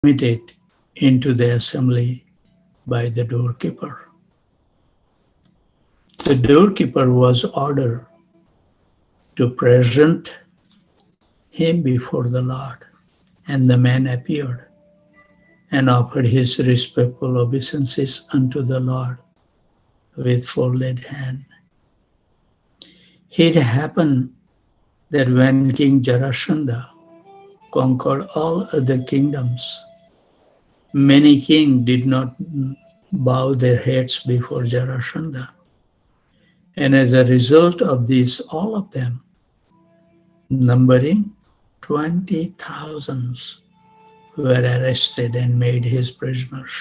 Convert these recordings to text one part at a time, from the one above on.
admitted into the assembly by the doorkeeper. The doorkeeper was ordered to present him before the Lord. And the man appeared and offered his respectful obeisances unto the Lord with folded hand. It happened that when King Jarasandha conquered all other kingdoms, many kings did not bow their heads before Jarasandha. And as a result of this, all of them, numbering 20,000, were arrested and made his prisoners.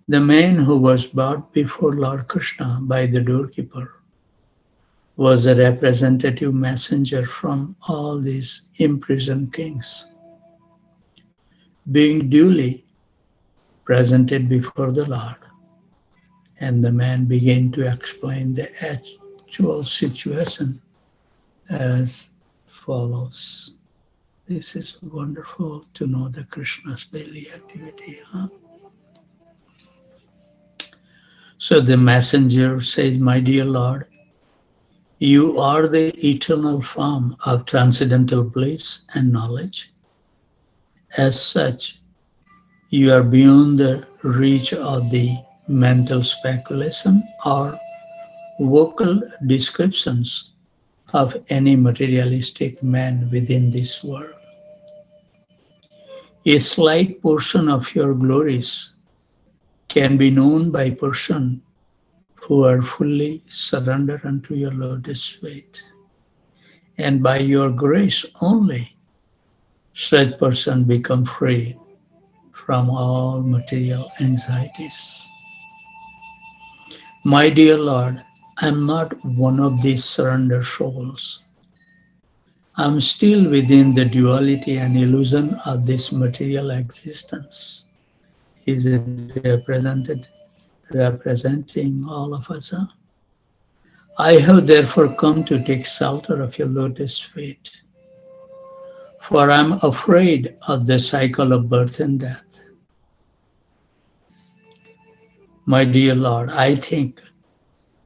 The man who was brought before Lord Krishna by the doorkeeper was a representative messenger from all these imprisoned kings. Being duly presented before the Lord, and the man began to explain the actual situation as follows. This is wonderful to know the Krishna's daily activity. Huh? So the messenger says, my dear Lord, you are the eternal form of transcendental bliss and knowledge. As such, you are beyond the reach of the mental speculation or vocal descriptions of any materialistic man within this world. A slight portion of your glories can be known by persons who are fully surrendered unto your lotus feet. And by your grace only, such person become free from all material anxieties. My dear Lord, I am not one of these surrendered souls. I am still within the duality and illusion of this material existence. Is it representing all of us? Huh? I have therefore come to take shelter of your lotus feet, for I am afraid of the cycle of birth and death. My dear Lord, I think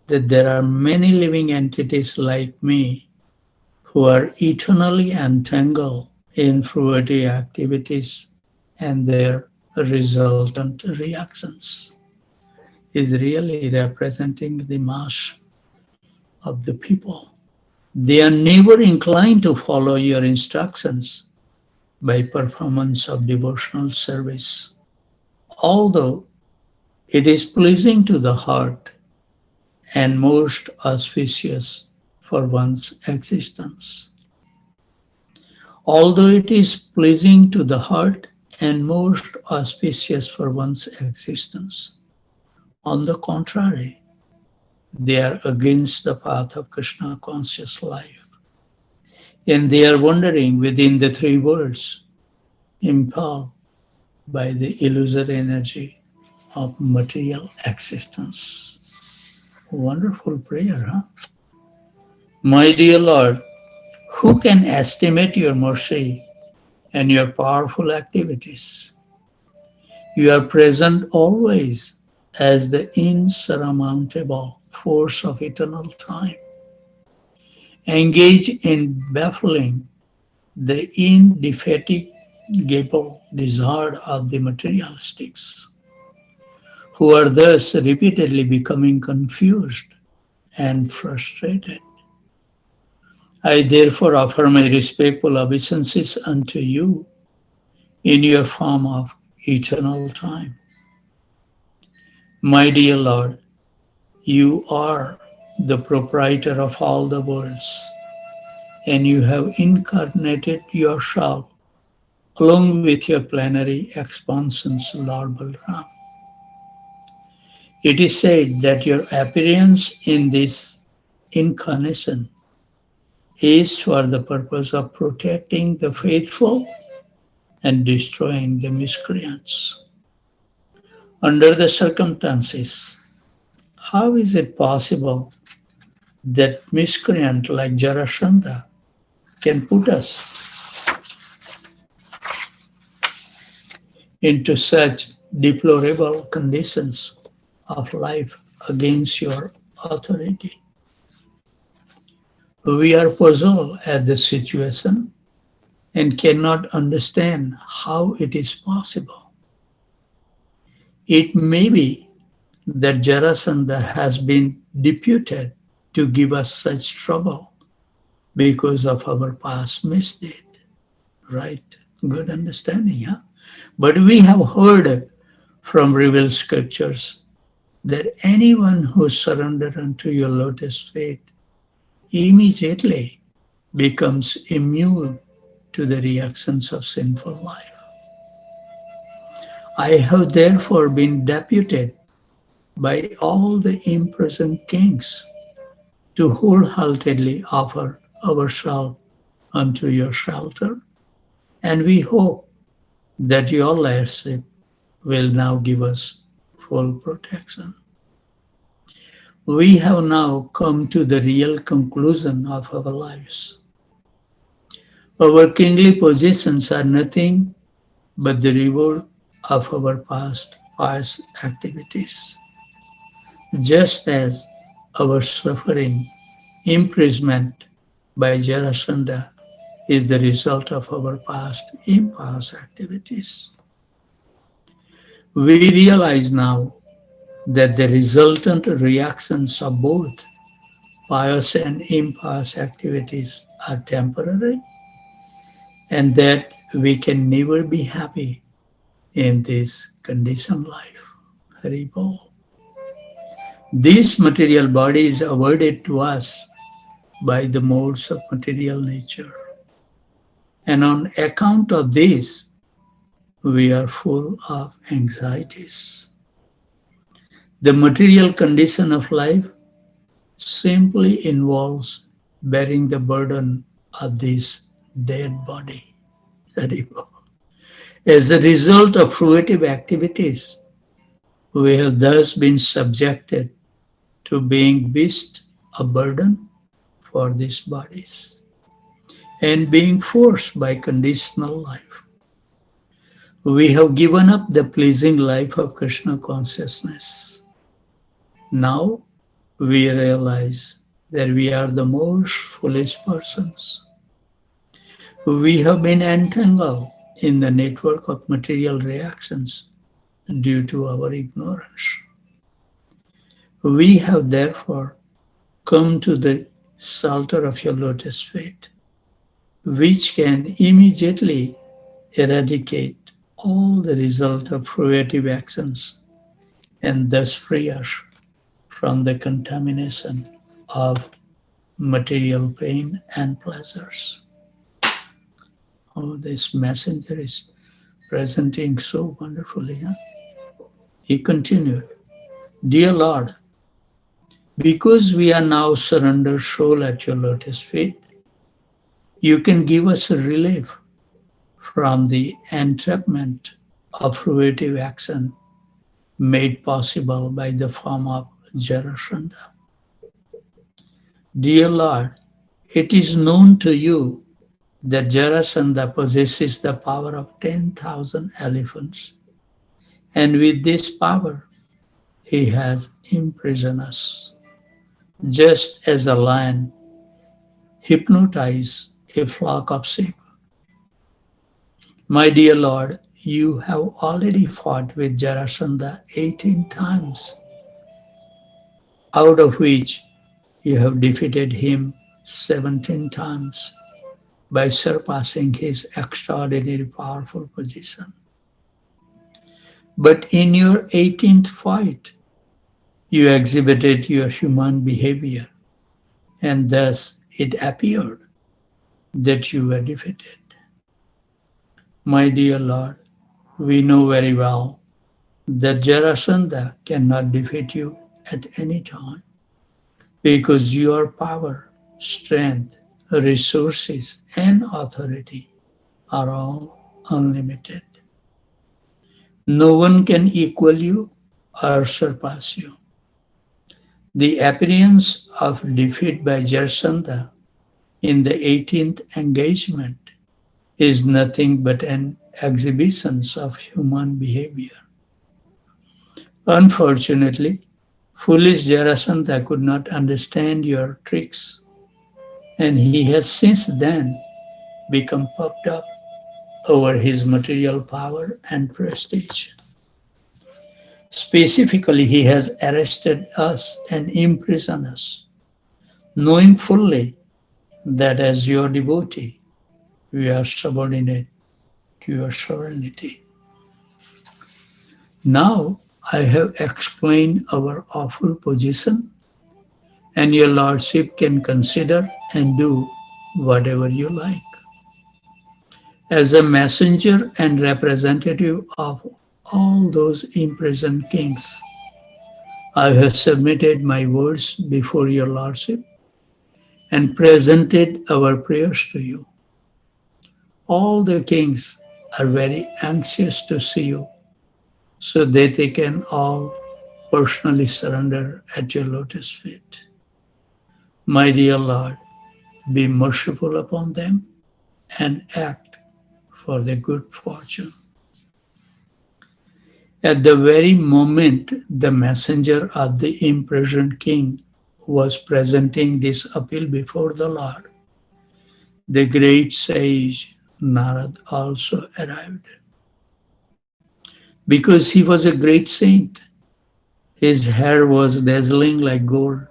that there are many living entities like me who are eternally entangled in fruitive activities and their resultant reactions. Is really representing the mass of the people. They are never inclined to follow your instructions by performance of devotional service, although it is pleasing to the heart and most auspicious for one's existence. Although it is pleasing to the heart and most auspicious for one's existence, on the contrary, they are against the path of Krishna conscious life. And they are wandering within the three worlds, impelled by the illusory energy of material existence. Wonderful prayer, huh? My dear Lord, who can estimate your mercy and your powerful activities? You are present always as the insurmountable force of eternal time, engage in baffling the indefatigable desire of the materialistics, who are thus repeatedly becoming confused and frustrated. I therefore offer my respectful obeisances unto you in your form of eternal time. My dear Lord, you are the proprietor of all the worlds, and you have incarnated yourself along with your plenary expansions, Lord Balram. It is said that your appearance in this incarnation is for the purpose of protecting the faithful and destroying the miscreants. Under the circumstances, how is it possible that miscreant like Jarasandha can put us into such deplorable conditions of life against your authority. We are puzzled at the situation and cannot understand how it is possible. It may be that Jarasandha has been deputed to give us such trouble because of our past misdeed. Right? Good understanding, huh? But we have heard from revealed scriptures that anyone who surrenders unto your lotus feet immediately becomes immune to the reactions of sinful life. I have therefore been deputed by all the imprisoned kings to wholeheartedly offer ourselves unto your shelter, and we hope that your lordship will now give us full protection. We have now come to the real conclusion of our lives. Our kingly positions are nothing but the reward of our past pious activities. Just as our suffering, imprisonment by Jarasandha is the result of our past impious activities. We realize now that the resultant reactions of both pious and impious activities are temporary and that we can never be happy in this conditioned life. Hari Bol. This material body is awarded to us by the modes of material nature. And on account of this, we are full of anxieties. The material condition of life simply involves bearing the burden of this dead body. As a result of fruitive activities, we have thus been subjected to being beast a burden for these bodies and being forced by conditional life. We have given up the pleasing life of Krishna consciousness. Now we realize that we are the most foolish persons. We have been entangled in the network of material reactions due to our ignorance. We have therefore come to the shelter of your lotus feet, which can immediately eradicate all the result of fruitive actions and thus free us from the contamination of material pain and pleasures. Oh, this messenger is presenting so wonderfully. Huh? He continued, Dear Lord, because we are now surrendered soul at your lotus feet, you can give us a relief from the entrapment of fruitive action made possible by the form of Jarasandha. Dear Lord, it is known to you that Jarasandha possesses the power of 10,000 elephants, and with this power he has imprisoned us, just as a lion hypnotizes a flock of sheep. My dear Lord, you have already fought with Jarasandha 18 times, out of which you have defeated him 17 times by surpassing his extraordinary powerful position. But in your 18th fight, you exhibited your human behavior, and thus it appeared that you were defeated. My dear Lord, we know very well that Jarasandha cannot defeat you at any time because your power, strength, resources, and authority are all unlimited. No one can equal you or surpass you. The appearance of defeat by Jarasandha in the 18th engagement is nothing but an exhibitions of human behavior. Unfortunately, foolish Jarasandha could not understand your tricks, and he has since then become puffed up over his material power and prestige. Specifically, he has arrested us and imprisoned us, knowing fully that as your devotee, we are subordinate to your sovereignty. Now I have explained our awful position, and your lordship can consider and do whatever you like. As a messenger and representative of all those imprisoned kings, I have submitted my words before your lordship and presented our prayers to you. All the kings are very anxious to see you so that they can all personally surrender at your lotus feet. My dear Lord, be merciful upon them and act for their good fortune. At the very moment the messenger of the imprisoned king was presenting this appeal before the Lord, the great sage Narad also arrived. Because he was a great saint, his hair was dazzling like gold,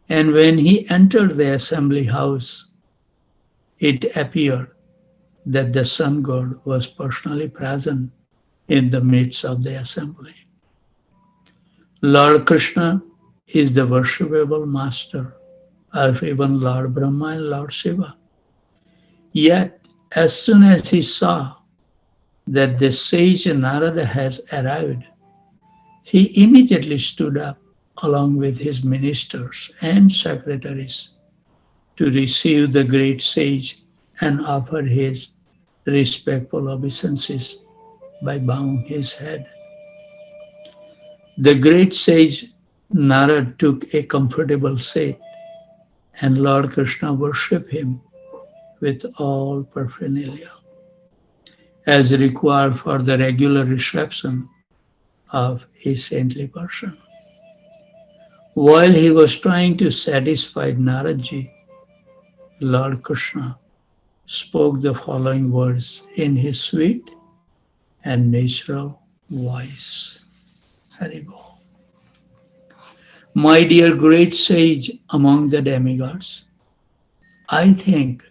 and when he entered the assembly house, it appeared that the sun god was personally present in the midst of the assembly. Lord Krishna is the worshipable master of even Lord Brahma and Lord Shiva. Yet, as soon as he saw that the sage Narada has arrived, he immediately stood up along with his ministers and secretaries to receive the great sage and offer his respectful obeisances by bowing his head. The great sage Narad took a comfortable seat, and Lord Krishna worshipped him with all paraphernalia, as required for the regular reception of a saintly person. While he was trying to satisfy Naradji, Lord Krishna spoke the following words in his sweet and natural voice. Haribol. My dear great sage among the demigods, I think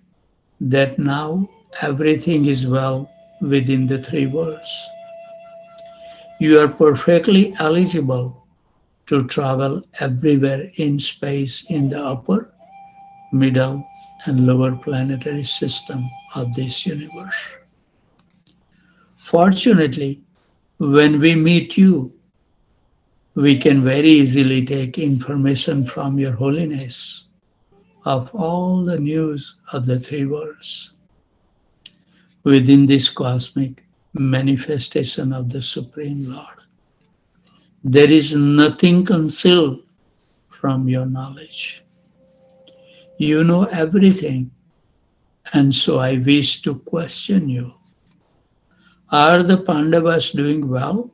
that now everything is well within the three worlds. You are perfectly eligible to travel everywhere in space in the upper, middle, and lower planetary system of this universe. Fortunately, when we meet you, we can very easily take information from your holiness of all the news of the three worlds. Within this cosmic manifestation of the Supreme Lord, there is nothing concealed from your knowledge. You know everything, and so I wish to question you. Are the Pandavas doing well?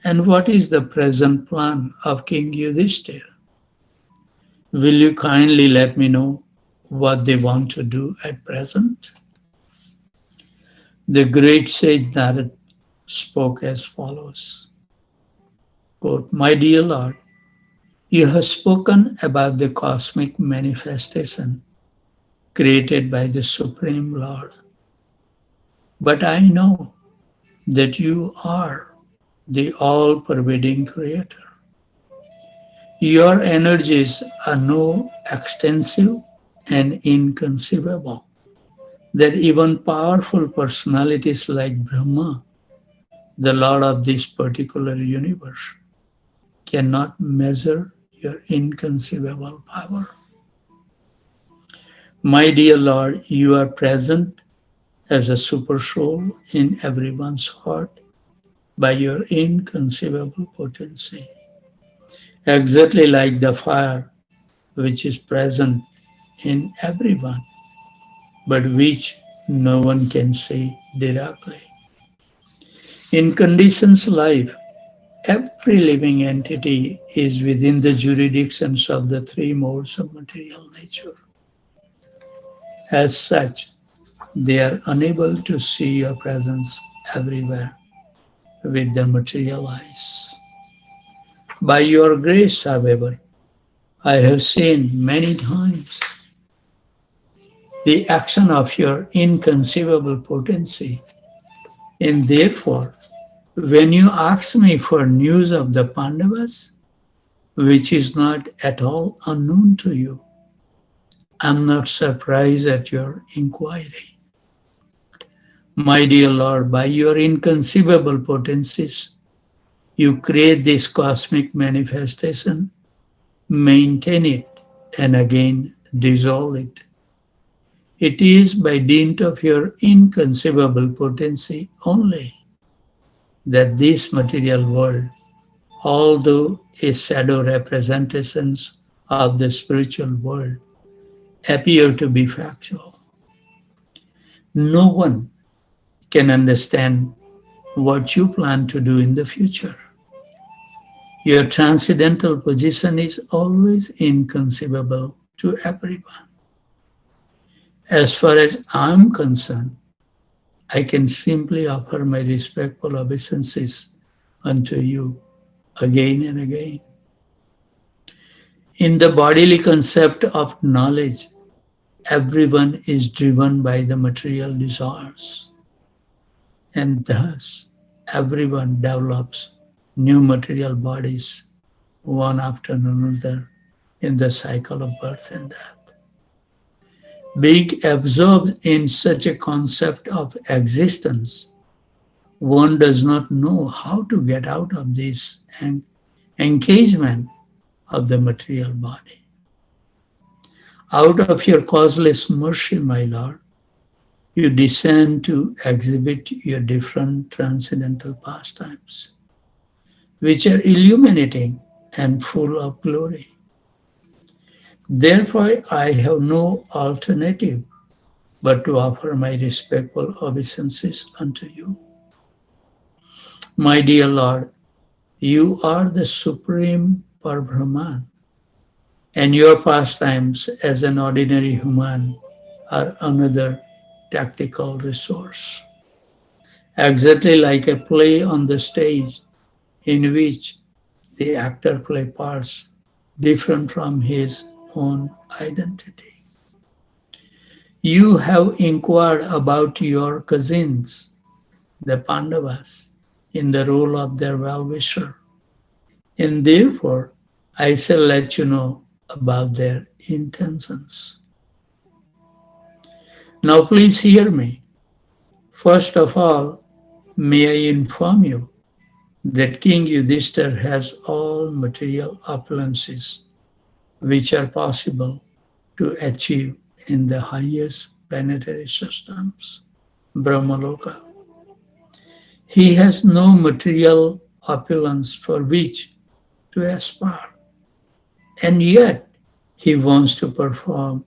And what is the present plan of King Yudhishthira? Will you kindly let me know what they want to do at present? The great sage Narad spoke as follows. Quote, my dear Lord, you have spoken about the cosmic manifestation created by the Supreme Lord. But I know that you are the all-pervading creator. Your energies are no extensive and inconceivable, that even powerful personalities like Brahma, the Lord of this particular universe, cannot measure your inconceivable power. My dear Lord, you are present as a super soul in everyone's heart by your inconceivable potency, exactly like the fire which is present in everyone, but which no one can see directly. In conditions life, every living entity is within the jurisdictions of the three modes of material nature. As such, they are unable to see your presence everywhere with their material eyes. By your grace, however, I have seen many times the action of your inconceivable potency, and therefore, when you ask me for news of the Pandavas, which is not at all unknown to you, I am not surprised at your inquiry. My dear Lord, by your inconceivable potencies, you create this cosmic manifestation, maintain it, and again dissolve it. It is by dint of your inconceivable potency only that this material world, although a shadow representations of the spiritual world, appear to be factual. No one can understand what you plan to do in the future. Your transcendental position is always inconceivable to everyone. As far as I am concerned, I can simply offer my respectful obeisances unto you again and again. In the bodily concept of knowledge, everyone is driven by the material desires, and thus everyone develops new material bodies one after another in the cycle of birth and death. Being absorbed in such a concept of existence, one does not know how to get out of this engagement of the material body. Out of your causeless mercy, my Lord, you descend to exhibit your different transcendental pastimes, which are illuminating and full of glory. Therefore, I have no alternative but to offer my respectful obeisances unto you. My dear Lord, you are the supreme Parbrahman, and your pastimes as an ordinary human are another tactical resource. Exactly like a play on the stage in which the actor plays parts different from his own identity. You have inquired about your cousins, the Pandavas, in the role of their well-wisher, and therefore I shall let you know about their intentions. Now please hear me. First of all, may I inform you that King Yudhishthir has all material opulences which are possible to achieve in the highest planetary systems, Brahmaloka. He has no material opulence for which to aspire, and yet he wants to perform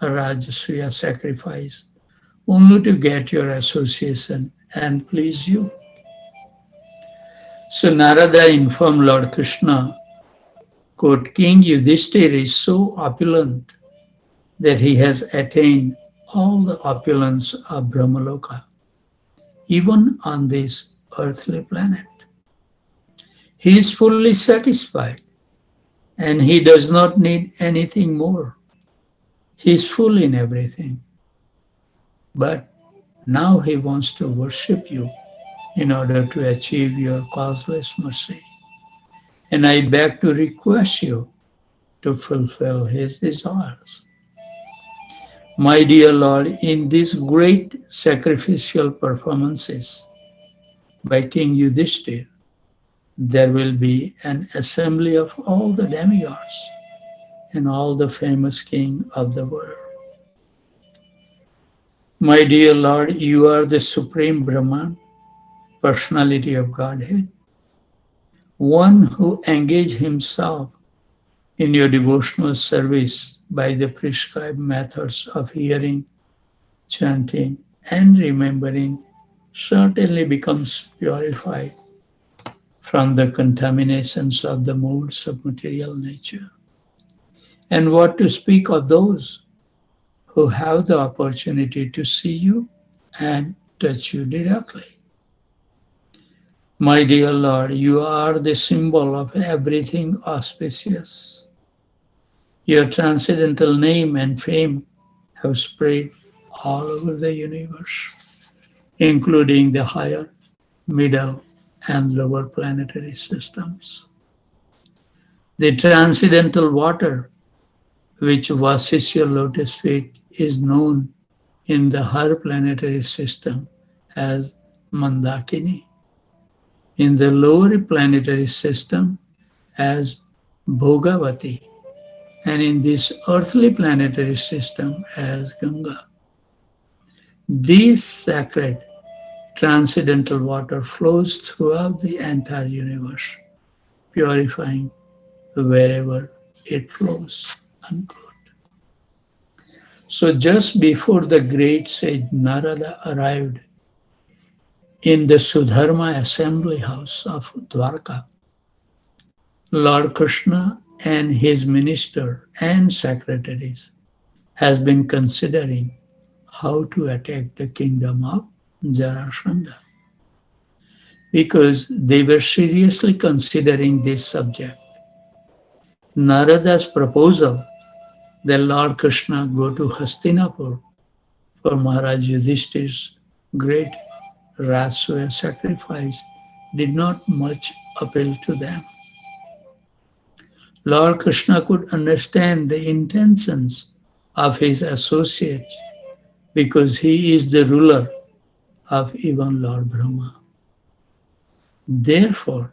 a Rajasuya sacrifice only to get your association and please you. So Narada informed Lord Krishna, quote, King Yudhishthir is so opulent that he has attained all the opulence of Brahmaloka, even on this earthly planet. He is fully satisfied and he does not need anything more. He is full in everything. But now he wants to worship you in order to achieve your causeless mercy. And I beg to request you to fulfill his desires. My dear Lord, in these great sacrificial performances by King Yudhishthir, there will be an assembly of all the demigods and all the famous king of the world. My dear Lord, you are the supreme Brahman, personality of Godhead, one who engaged himself in your devotional service by the prescribed methods of hearing, chanting, and remembering certainly becomes purified from the contaminations of the molds of material nature. And what to speak of those who have the opportunity to see you and touch you directly? My dear Lord, you are the symbol of everything auspicious. Your transcendental name and fame have spread all over the universe, including the higher, middle, and lower planetary systems. The transcendental water, which washes your lotus feet, is known in the higher planetary system as Mandakini, in the lower planetary system as Bhogavati, and in this earthly planetary system as Ganga. This sacred transcendental water flows throughout the entire universe, purifying wherever it flows. Unquote. So just before the great sage Narada arrived in the Sudharma assembly house of Dwarka, Lord Krishna and his minister and secretaries has been considering how to attack the kingdom of Jarasandha because they were seriously considering this subject. Narada's proposal that Lord Krishna go to Hastinapur for Maharaj Yudhishthir's great Raswaya sacrifice did not much appeal to them. Lord Krishna could understand the intentions of his associates because he is the ruler of even Lord Brahma. Therefore,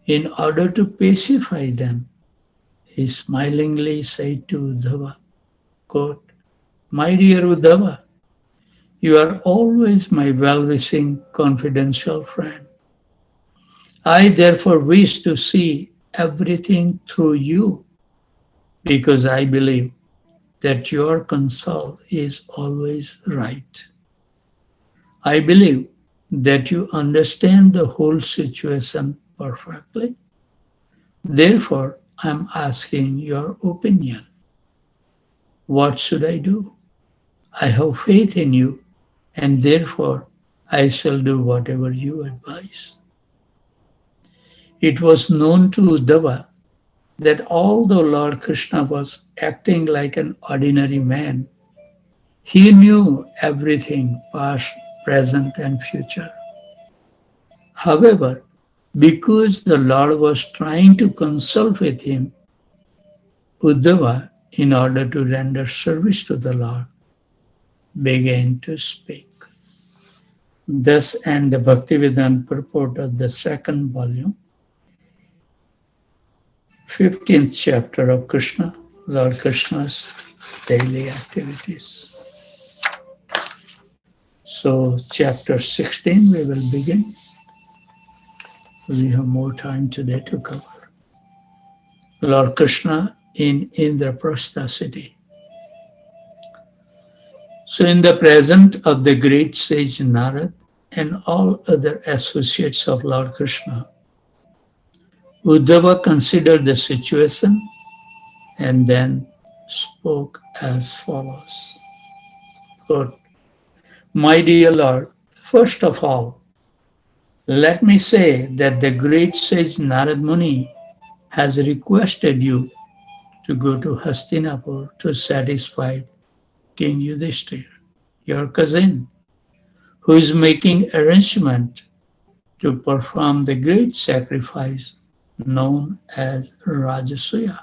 in order to pacify them, he smilingly said to Uddhava, quote, "My dear Uddhava, you are always my well-wishing, confidential friend. I therefore wish to see everything through you because I believe that your counsel is always right. I believe that you understand the whole situation perfectly. Therefore, I'm asking your opinion. What should I do? I have faith in you, and therefore I shall do whatever you advise." It was known to Uddhava that although Lord Krishna was acting like an ordinary man, he knew everything past, present, and future. However, because the Lord was trying to consult with him, Uddhava, in order to render service to the Lord, began to speak. Thus ends the Bhaktivedanta purport of the second volume, 15th chapter of Krishna, Lord Krishna's daily activities. So, chapter 16, we will begin. We have more time today to cover. Lord Krishna in Indraprastha city. So, in the presence of the great sage Narad and all other associates of Lord Krishna, Uddhava considered the situation and then spoke as follows. Quote, "My dear Lord, first of all, let me say that the great sage Narad Muni has requested you to go to Hastinapur to satisfy King Yudhishthir, your cousin, who is making arrangement to perform the great sacrifice known as Rajasuya.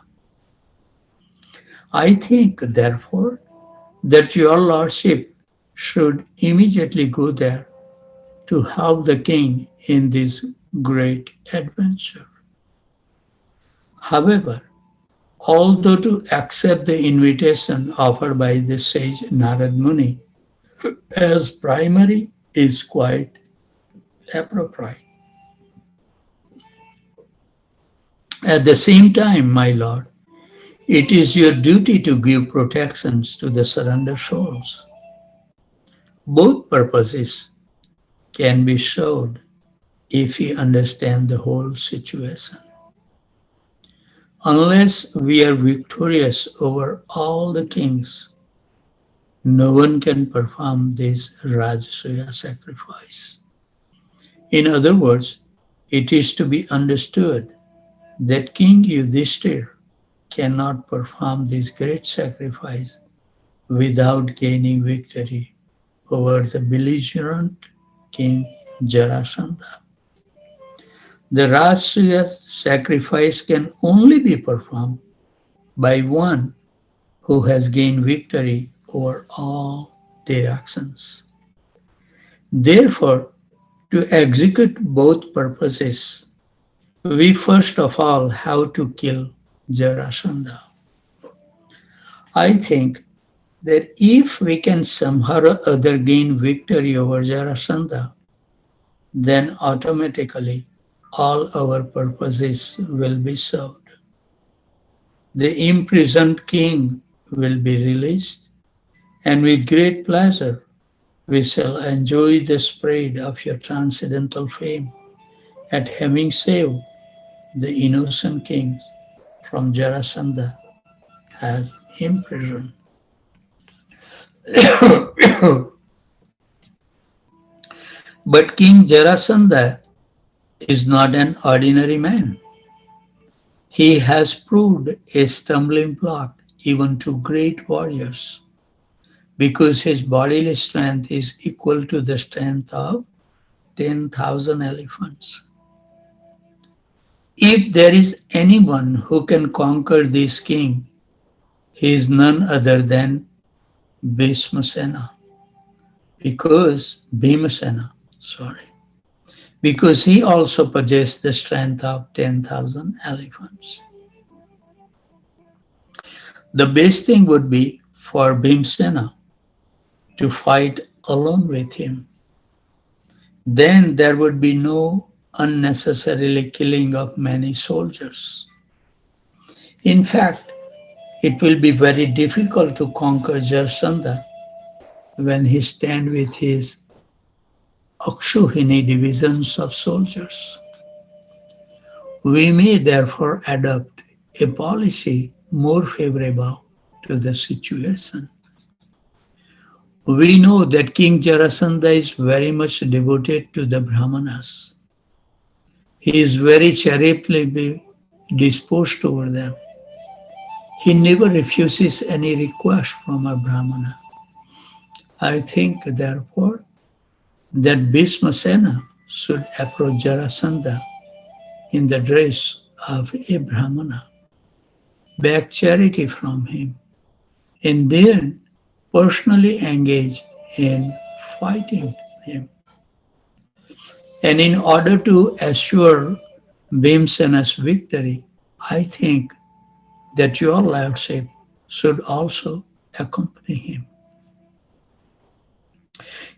I think, therefore, that your lordship should immediately go there to help the king in this great adventure. However, although to accept the invitation offered by the sage Narad Muni as primary is quite appropriate. At the same time, my lord, it is your duty to give protections to the surrendered souls. Both purposes can be served if we understand the whole situation. Unless we are victorious over all the kings, no one can perform this Rajasuya sacrifice. In other words, it is to be understood that King Yudhishthir cannot perform this great sacrifice without gaining victory over the belligerent king Jarasandha. The Rajasuya sacrifice can only be performed by one who has gained victory over all directions. Therefore, to execute both purposes, we first of all have to kill Jarasandha. I think that if we can somehow or other gain victory over Jarasandha, then automatically all our purposes will be served. The imprisoned king will be released, and with great pleasure we shall enjoy the spread of your transcendental fame at having saved the innocent kings from Jarasandha as imprisoned. But King Jarasandha is not an ordinary man. He has proved a stumbling block even to great warriors because his bodily strength is equal to the strength of 10,000 elephants. If there is anyone who can conquer this king, he is none other than Bhishmasena, sorry, because he also possessed the strength of 10,000 elephants. The best thing would be for Bhimsena to fight alone with him. Then there would be no unnecessarily killing of many soldiers. In fact, it will be very difficult to conquer Jarasandha when he stands with his Akshuhini divisions of soldiers. We may therefore adopt a policy more favorable to the situation. We know that King Jarasandha is very much devoted to the Brahmanas. He is very charitably disposed toward them. He never refuses any request from a Brahmana. I think, therefore, that Bhishmasena should approach Jarasandha in the dress of a Brahmana, beg charity from him, and then personally engage in fighting him. And in order to assure Bhimsena's victory, I think that your lordship should also accompany him.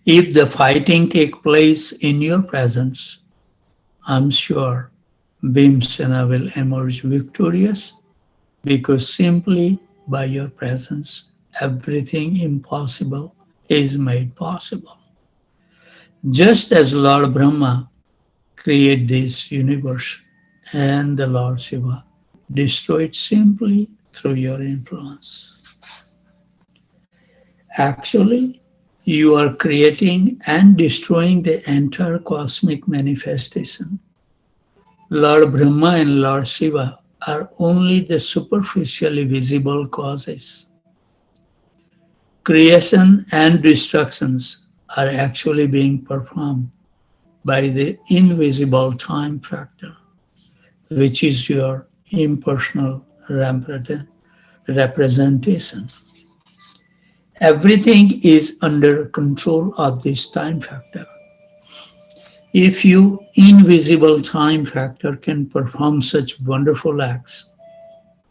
If the fighting take place in your presence, I'm sure Bhimsena will emerge victorious because simply by your presence, everything impossible is made possible. Just as Lord Brahma created this universe and the Lord Shiva destroyed simply through your influence. Actually, you are creating and destroying the entire cosmic manifestation. Lord Brahma and Lord Shiva are only the superficially visible causes. Creation and destructions are actually being performed by the invisible time factor, which is your impersonal representation. Everything is under control of this time factor. If you, invisible time factor, can perform such wonderful acts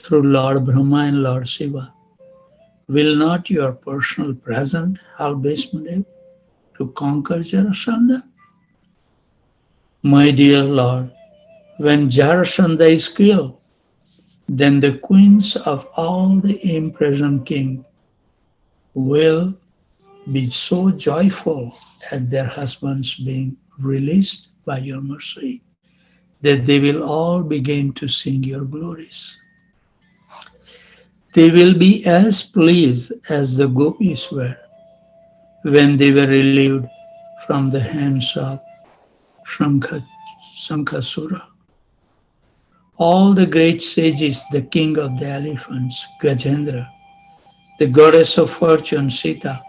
through Lord Brahma and Lord Shiva, will not your personal presence help Bhishmadev to conquer Jarasandha? My dear Lord, when Jarasandha is killed, then the queens of all the imprisoned kings will be so joyful at their husbands being released by your mercy that they will all begin to sing your glories. They will be as pleased as the gopis were when they were relieved from the hands of Shankha, Shankasura. All the great sages, the king of the elephants, Gajendra, the goddess of fortune, Sita,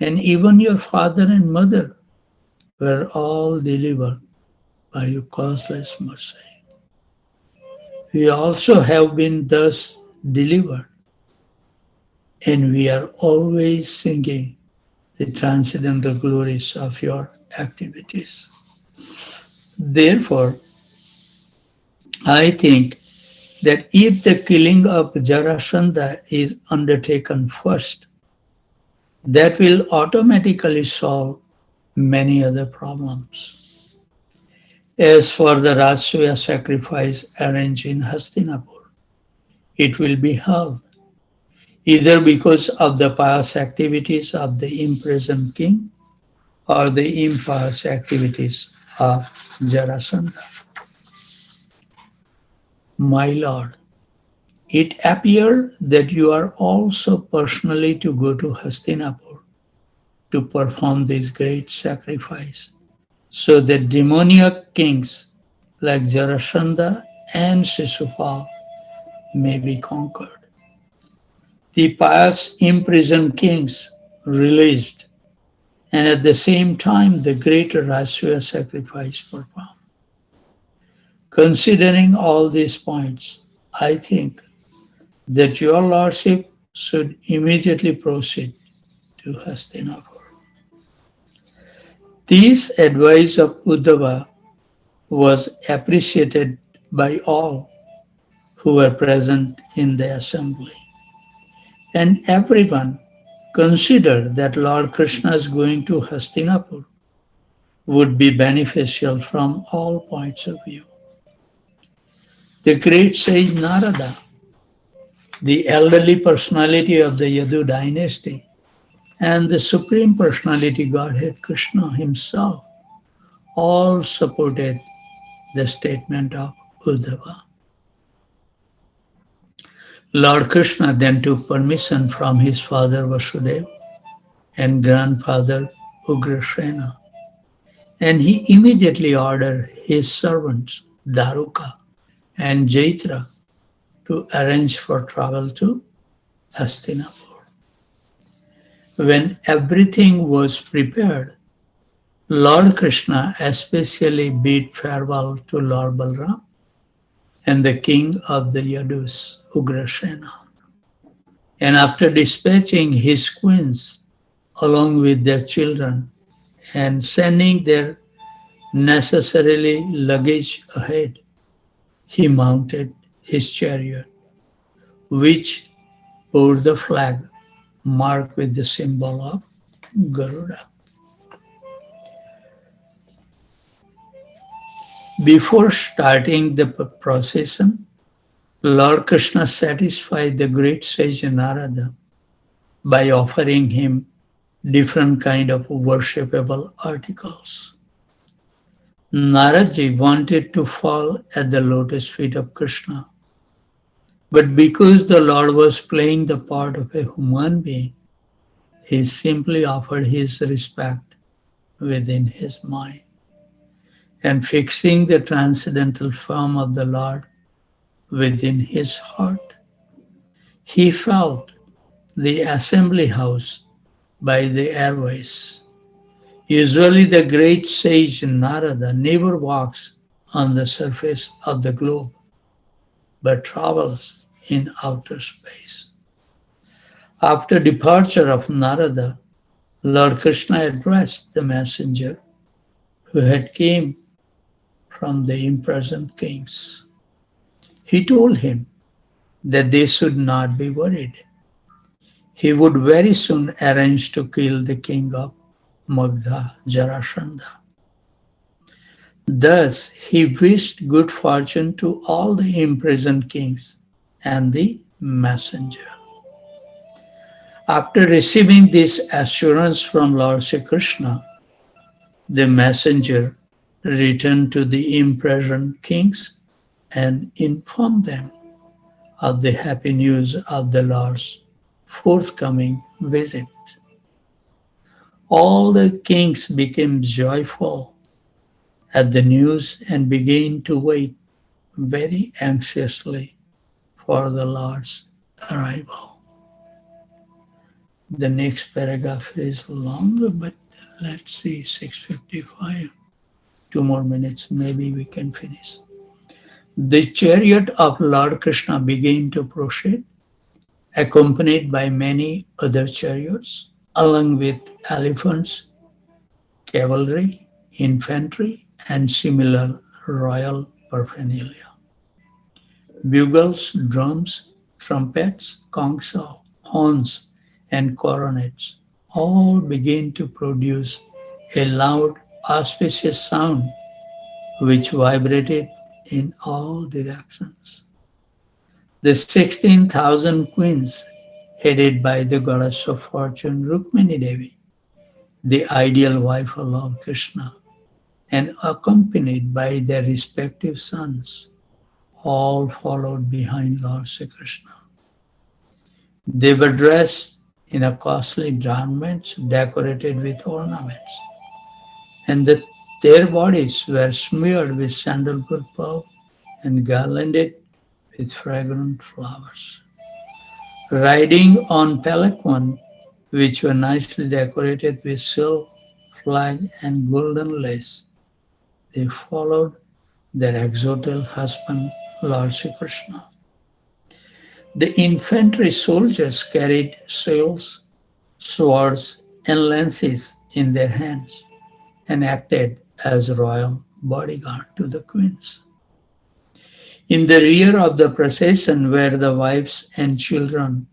and even your father and mother were all delivered by your causeless mercy. We also have been thus delivered, and we are always singing the transcendental glories of your activities. Therefore, I think that if the killing of Jarasandha is undertaken first, that will automatically solve many other problems. As for the Rajsuya sacrifice arranged in Hastinapur, it will be held either because of the pious activities of the imprisoned king or the impious activities of Jarasandha. My lord, it appears that you are also personally to go to Hastinapur to perform this great sacrifice, so that demoniac kings like Jarasandha and Sisupal may be conquered. The pious imprisoned kings released, and at the same time the greater Rasuya sacrifice performed. Considering all these points, I think that your lordship should immediately proceed to Hastinapur. This advice of Uddhava was appreciated by all who were present in the assembly, and everyone considered that Lord Krishna's going to Hastinapur would be beneficial from all points of view. The great sage Narada, the elderly personality of the Yadu dynasty, and the Supreme Personality Godhead Krishna himself all supported the statement of Uddhava. Lord Krishna then took permission from his father Vasudeva and grandfather Ugrasena, and he immediately ordered his servants Daruka and Jaitra to arrange for travel to Hastinapur. When everything was prepared, Lord Krishna especially bid farewell to Lord Balram and the king of the Yadus, Ugrasena. And after dispatching his queens along with their children and sending their necessarily luggage ahead, he mounted his chariot, which bore the flag marked with the symbol of Garuda. Before starting the procession, Lord Krishna satisfied the great sage Narada by offering him different kind of worshipable articles. Naradji wanted to fall at the lotus feet of Krishna, but because the Lord was playing the part of a human being, he simply offered his respect within his mind. And fixing the transcendental form of the Lord within his heart, he felt the assembly house by the airways. Usually the great sage Narada never walks on the surface of the globe, but travels in outer space. After departure of Narada, Lord Krishna addressed the messenger who had came from the imprisoned kings. He told him that they should not be worried. He would very soon arrange to kill the king of Magdha, Jarasandha. Thus he wished good fortune to all the imprisoned kings and the messenger. After receiving this assurance from Lord Sri Krishna, the messenger returned to the imprisoned kings and informed them of the happy news of the Lord's forthcoming visit. All the kings became joyful at the news and began to wait very anxiously for the Lord's arrival. The next paragraph is longer, but let's see, 6:55. 2 more minutes, maybe we can finish. The chariot of Lord Krishna began to proceed, accompanied by many other chariots, along with elephants, cavalry, infantry, and similar royal paraphernalia. Bugles, drums, trumpets, conchs, horns, and coronets all began to produce a loud, auspicious sound which vibrated in all directions. The 16,000 queens, headed by the goddess of fortune Rukmini Devi, the ideal wife of Lord Krishna, and accompanied by their respective sons, all followed behind Lord Sri Krishna. They were dressed in a costly garments decorated with ornaments, and their bodies were smeared with sandalwood pulp and garlanded with fragrant flowers. Riding on palanquin, which were nicely decorated with silk, flag, and golden lace, they followed their exalted husband, Lord Sri Krishna. The infantry soldiers carried shields, swords, and lances in their hands and acted as royal bodyguard to the queens. In the rear of the procession were the wives and children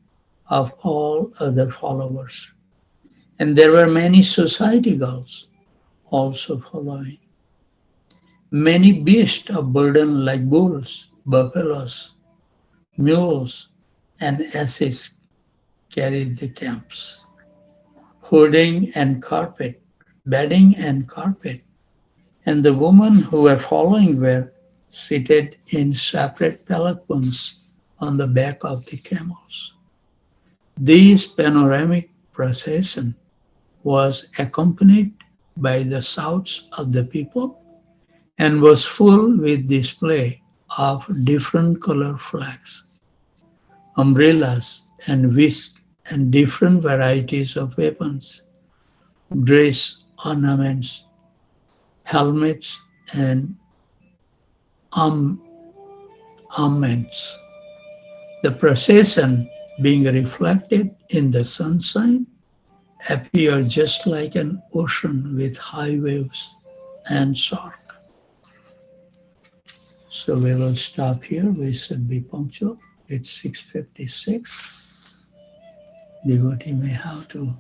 of all other followers, and there were many society girls also following. Many beasts of burden like bulls, buffaloes, mules, and asses carried the camps. Hoarding and carpet, bedding and carpet, and the women who were following were seated in separate palanquins on the back of the camels. This panoramic procession was accompanied by the shouts of the people and was full with display of different color flags, umbrellas, and whisks, and different varieties of weapons, dress ornaments, helmets, and arm- armaments. The procession, being reflected in the sunshine, appeared just like an ocean with high waves and shark. So we will stop here. We should be punctual. It's 6:56. Devotee may have to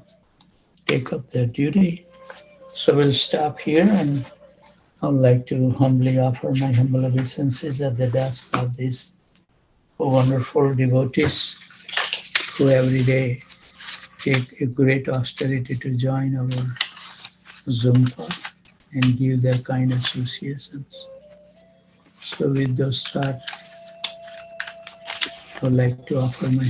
take up their duty. So we'll stop here, and I would like to humbly offer my humble obeisances at the desk of these wonderful devotees who every day take a great austerity to join our Zoom call and give their kind associations. So with those thoughts, I would like to offer my